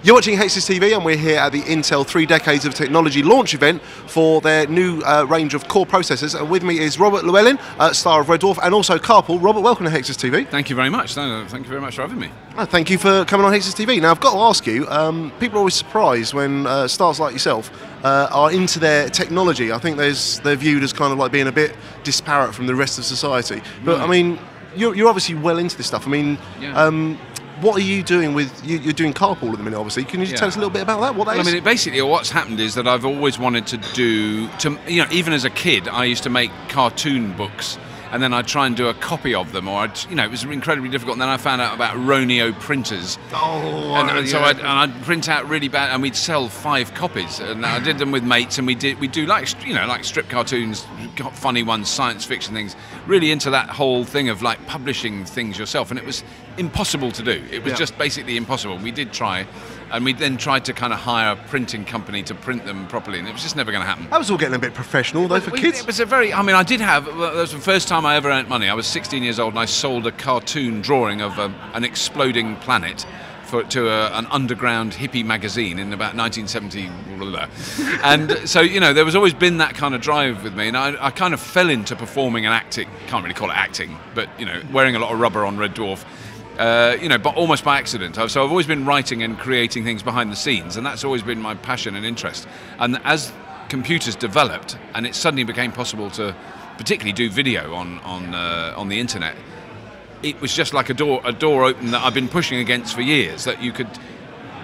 You're watching HSTV and we're here at the Intel 3 Decades of Technology launch event for their new range of core processors. And with me is Robert Llewellyn, star of Red Dwarf, and also Carpool. Robert, welcome to HSTV. Thank you very much. Thank you very much for having me. Thank you for coming on HSTV. Now, I've got to ask you, people are always surprised when stars like yourself are into their technology. I think they're viewed as kind of like being a bit disparate from the rest of society. But, I mean, you're obviously well into this stuff. I mean, what are you doing with, you're doing Carpool at the minute, obviously. Can you just tell us a little bit about that, what that is? I mean, basically what's happened is that I've always wanted to do, even as a kid, I used to make cartoon books, and then I'd try and do a copy of them, or it was incredibly difficult. And then I found out about Roneo printers. I'd print out really bad, and we'd sell 5 copies. And I did them with mates, and we do like strip cartoons, funny ones, science fiction things. Really into that whole thing of like publishing things yourself, and it was impossible to do. It was just basically impossible. We did try. And we then tried to kind of hire a printing company to print them properly, and it was just never going to happen. That was all getting a bit professional, though, for kids. It was a very, I mean, I did have, that was the first time I ever earned money. I was 16 years old, and I sold a cartoon drawing of an exploding planet to an underground hippie magazine in about 1970. And so, there was always been that kind of drive with me, and I kind of fell into performing and acting. Can't really call it acting, but, wearing a lot of rubber on Red Dwarf. But almost by accident. So I've always been writing and creating things behind the scenes, and that's always been my passion and interest. And as computers developed, and it suddenly became possible to particularly do video on the internet, it was just like a door open that I've been pushing against for years, that you could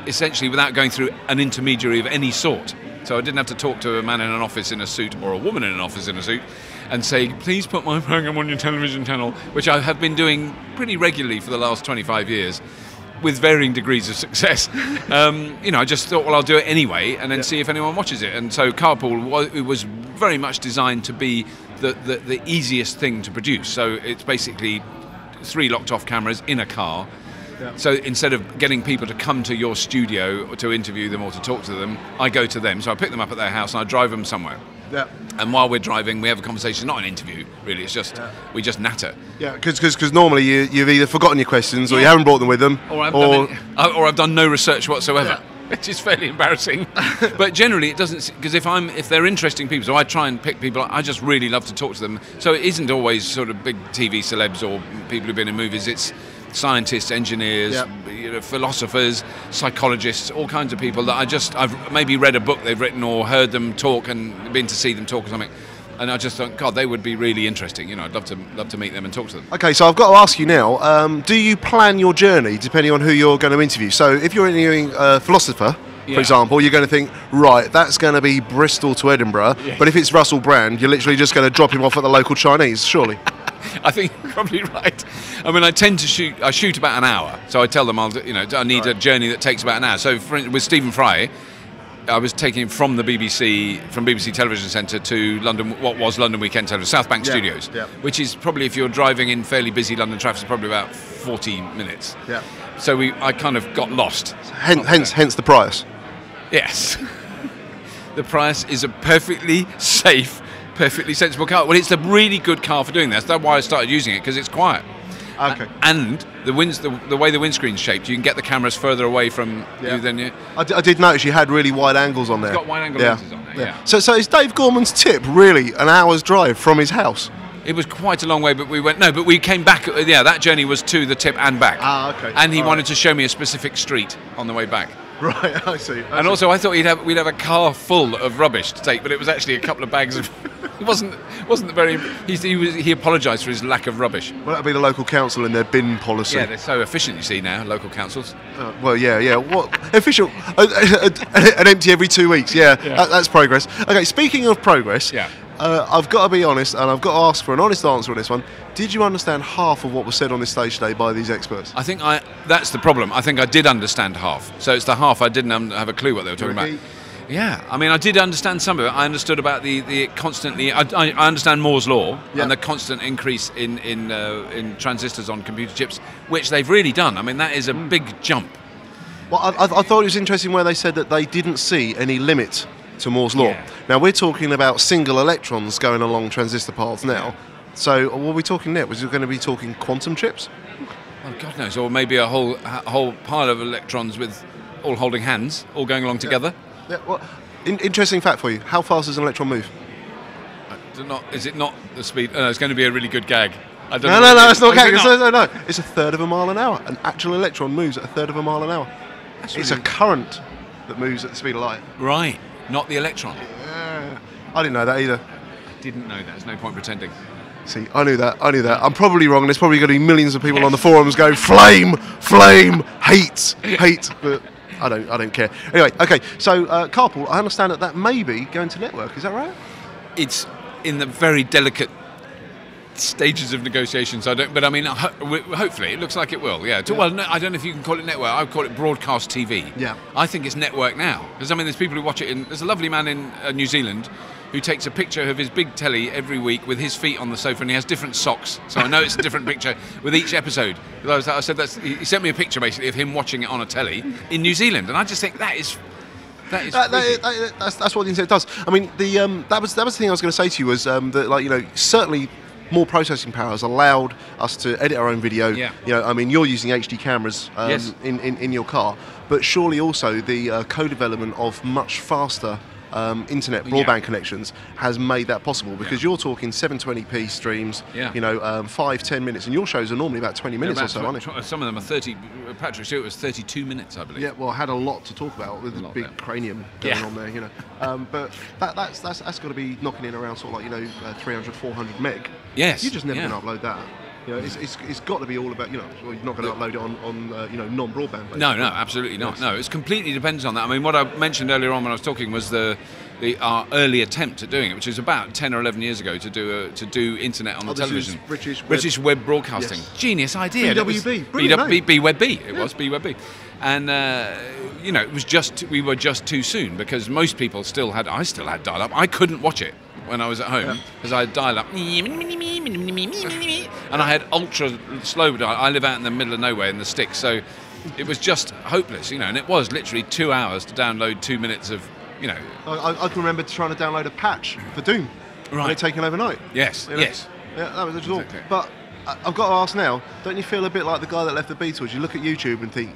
essentially, without going through an intermediary of any sort. So I didn't have to talk to a man in an office in a suit or a woman in an office in a suit and say, please put my program on your television channel, which I have been doing pretty regularly for the last 25 years with varying degrees of success. I just thought, well, I'll do it anyway and then see if anyone watches it. And so Carpool was very much designed to be the easiest thing to produce. So it's basically 3 locked-off cameras in a car. Yeah. So instead of getting people to come to your studio or to interview them or to talk to them, I go to them. So I pick them up at their house and I drive them somewhere. Yeah. And while we're driving, we have a conversation, not an interview, really. It's just, we just natter. Yeah, because normally you've either forgotten your questions or you haven't brought them with them. Or I've done no research whatsoever, which is fairly embarrassing. But generally it doesn't, because if they're interesting people, so I try and pick people, I just really love to talk to them. So it isn't always sort of big TV celebs or people who've been in movies, it's scientists, engineers, philosophers, psychologists, all kinds of people that I've maybe read a book they've written or heard them talk and been to see them talk or something, and I just thought, God, they would be really interesting. I'd love to meet them and talk to them. Okay, so I've got to ask you now, do you plan your journey depending on who you're going to interview? So if you're interviewing a philosopher, for example, you're going to think, right, that's going to be Bristol to Edinburgh, but if it's Russell Brand, you're literally just going to drop him off at the local Chinese, surely. I think you're probably right. I mean, I shoot about an hour, so I tell them I need a journey that takes about an hour. So with Stephen Fry, I was taking him from the BBC Television Centre to London, what was London Weekend Television, South Bank Studios, which is probably, if you're driving in fairly busy London traffic, it's probably about 40 minutes. Yeah. So I kind of got lost. Hence the price. Yes. The price is a perfectly safe, perfectly sensible car. Well, it's a really good car for doing that. That's why I started using it, because it's quiet. Okay. And the way the windscreen's shaped, you can get the cameras further away from you than you. I did notice you had really wide angles on there. It's got wide angle lenses on there. Yeah. So is Dave Gorman's tip really an hour's drive from his house? It was quite a long way, but we came back. Yeah, that journey was to the tip and back. Ah, okay. And he wanted to show me a specific street on the way back. Right, I see. And also, I thought we'd have a car full of rubbish to take, but it was actually a couple of bags of. It wasn't very. He apologised for his lack of rubbish. Well, that'd be the local council and their bin policy. Yeah, they're so efficient, you see now, local councils. Well, yeah. What official? An empty every 2 weeks. Yeah. That's progress. Okay, speaking of progress. Yeah. I've got to be honest, and I've got to ask for an honest answer on this one. Did you understand half of what was said on this stage today by these experts? I think that's the problem. I think I did understand half. So it's the half I didn't have a clue what they were talking about. Yeah, I mean, I did understand some of it. I understood about the constantly. I understand Moore's law and the constant increase in transistors on computer chips, which they've really done. I mean, that is a big jump. Well, I thought it was interesting where they said that they didn't see any limit to Moore's law. Yeah. Now we're talking about single electrons going along transistor paths now. Yeah. So what are we talking next? Was it going to be talking quantum chips? Oh, God knows, or maybe a whole pile of electrons with all holding hands, all going along together. Yeah, well, interesting fact for you. How fast does an electron move? Is it not the speed? No, it's going to be a really good gag. I don't No, know no, it's not gagging. No. It's a third of a mile an hour. An actual electron moves at a third of a mile an hour. It's a current that moves at the speed of light. Right, not the electron. Yeah. I didn't know that either. Didn't know that. There's no point pretending. See, I knew that. I'm probably wrong. There's probably going to be millions of people on the forums go flame, hate, but I don't care. Anyway, okay. So carpool. I understand that may be going to network. Is that right? It's in the very delicate stages of negotiations. But I mean, hopefully, it looks like it will. Yeah. Well, no, I don't know if you can call it network. I would call it broadcast TV. Yeah. I think it's network now because I mean, there's people who watch it. There's a lovely man in New Zealand who takes a picture of his big telly every week with his feet on the sofa, and he has different socks. So I know it's a different picture with each episode. I said he sent me a picture basically of him watching it on a telly in New Zealand, and I just think that's what the internet does. I mean, that was the thing I was going to say to you was that certainly more processing power has allowed us to edit our own video. Yeah. I mean, you're using HD cameras yes. in your car, but surely also the co-development of much faster internet broadband connections has made that possible because you're talking 720p streams, 5-10 minutes, and your shows are normally about 20 minutes or so, aren't they? Some of them are 30. Patrick Stewart was 32 minutes, I believe. Yeah, well, I had a lot to talk about with the big cranium going on there, but that's got to be knocking in around sort of like 300, 400 meg. Yes. You're just never going to upload that. It's got to be all about, you're not going to upload it on non-broadband. Basically. No, absolutely not. No, it completely depends on that. I mean, what I mentioned earlier on when I was talking was our early attempt at doing it, which was about 10 or 11 years ago to do internet on the television. British Web Broadcasting. Yes. Genius idea. BWB. BWB. It was BWB. And it was we were just too soon because most people I still had dial-up. I couldn't watch it when I was at home because I had dial-up. And I had ultra slow dial. I live out in the middle of nowhere in the sticks, so it was just hopeless, and it was literally 2 hours to download 2 minutes of, I can remember trying to download a patch for Doom. Right. And it taken overnight. Yes, yes. Yeah, that was all. Exactly. But I've got to ask now, don't you feel a bit like the guy that left the Beatles? You look at YouTube and think...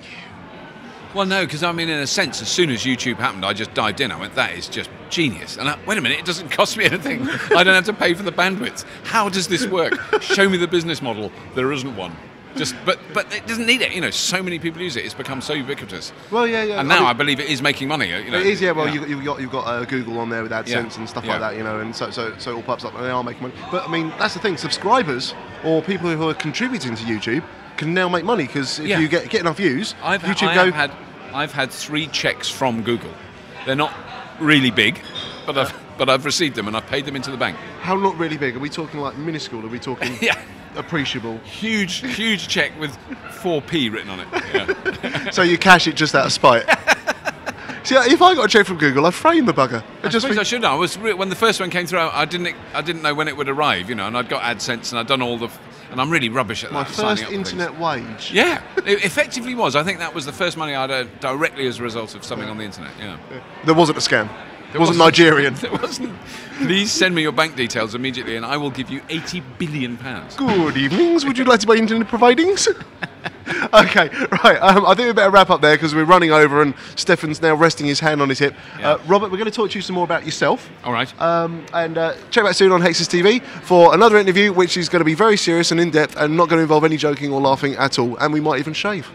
Well, no, because I mean, in a sense, as soon as YouTube happened, I just dived in. I went, that is just genius. And wait a minute, it doesn't cost me anything. I don't have to pay for the bandwidth. How does this work? Show me the business model. There isn't one. But it doesn't need it. So many people use it. It's become so ubiquitous. Well, yeah. And now I believe it is making money. It is, yeah. Well, you've got Google on there with AdSense and stuff like that. And so it all pops up, and they are making money. But I mean, that's the thing. Subscribers or people who are contributing to YouTube can now make money because if you get enough views, I've had 3 checks from Google. They're not really big, but I've received them and I've paid them into the bank. How not really big? Are we talking like minuscule? Are we talking appreciable? Huge check with 4p written on it. Yeah. So you cash it just out of spite. See, if I got a check from Google, I'd frame the bugger. I should know. When the first one came through, I didn't know when it would arrive, and I'd got AdSense and I'd done all the... And I'm really rubbish at that. My first internet wage. Yeah, it effectively was. I think that was the first money I'd earned directly as a result of something on the internet. Yeah. There wasn't a scam. It wasn't Nigerian. There wasn't. Please send me your bank details immediately, and I will give you £80 billion. Good evenings. Would you like to buy internet providings? Okay, right. I think we better wrap up there because we're running over, and Stefan's now resting his hand on his hip. Yeah. Robert, we're going to talk to you some more about yourself. All right. And check back soon on Hexas TV for another interview, which is going to be very serious and in depth, and not going to involve any joking or laughing at all. And we might even shave.